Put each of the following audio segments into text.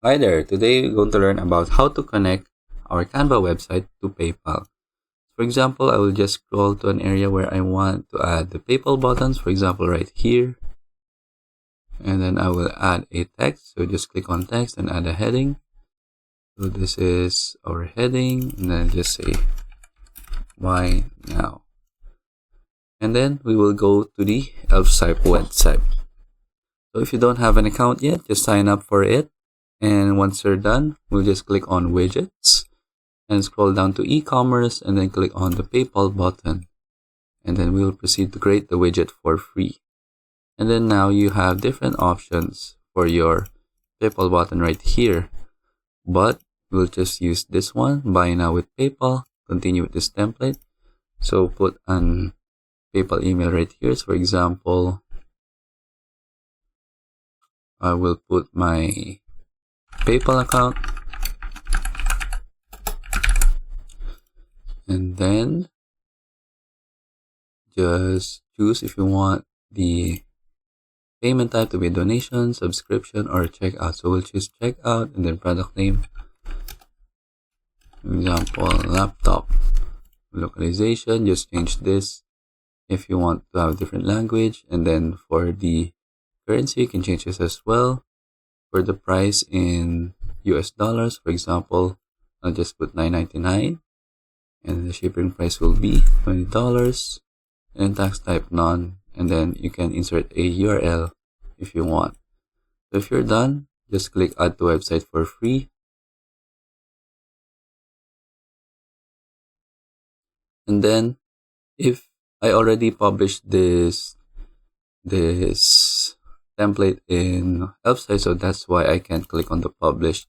Hi there, today we're going to learn about how to connect our Canva website to PayPal. For example, I will just scroll to an area where I want to add the PayPal buttons, for example, right here. And then I will add a text. So just click on text and add a heading. So this is our heading, and then just say, "Why now?" And then we will go to the Elfsight website. So if you don't have an account yet, just sign up for it. And once you're done, we'll just click on widgets and scroll down to e-commerce and then click on the PayPal button. And then we'll proceed to create the widget for free. And then now you have different options for your PayPal button right here. But we'll just use this one, buy now with PayPal, continue with this template. So put an PayPal email right here. So for example, I will put my PayPal account, and then just choose if you want the payment type to be donation, subscription, or checkout. So we'll choose checkout, and then product name, for example, laptop. Localization, just change this if you want to have a different language. And then for the currency, you can change this as well. For the price in US dollars, for example, I'll just put $9.99, and the shipping price will be $20, and tax type none. And then you can insert a URL if you want. So if you're done, just click add to website for free. And then if I already published this template in Elfsight, so that's why I can't click on the publish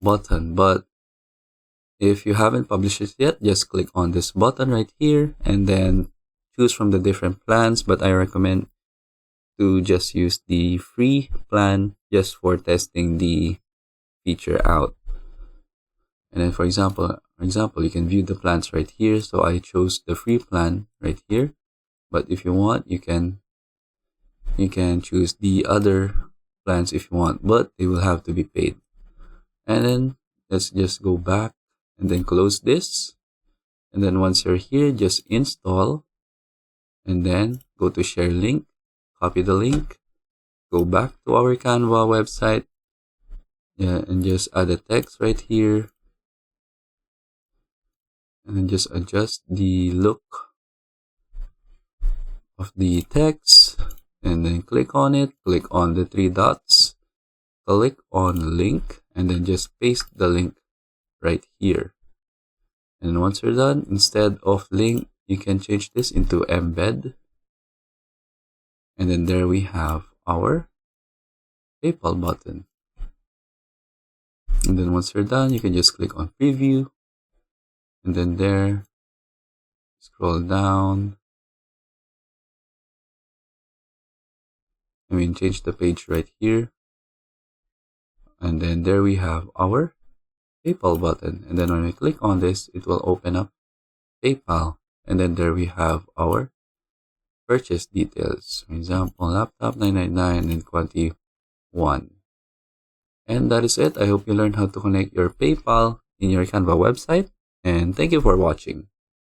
button. But if you haven't published it yet, just click on this button right here and then choose from the different plans. But I recommend to just use the free plan just for testing the feature out. And then for example, you can view the plans right here. So I chose the free plan right here. But if you want, you can choose the other plans if you want, but they will have to be paid. And then let's just go back and then close this. And then once you're here, just install and then go to share link, copy the link, go back to our Canva website, and just add a text right here. And then just adjust the look of the text. And then click on it, click on the three dots, click on link, and then just paste the link right here. And once you're done, instead of link, you can change this into embed. And then there we have our PayPal button. And then once you're done, you can just click on preview. And then there, scroll down. Change the page right here. And then there we have our PayPal button. And then when we click on this, it will open up PayPal. And then there we have our purchase details. For example, laptop $999 and quantity 1. And that is it. I hope you learned how to connect your PayPal in your Canva website. And thank you for watching.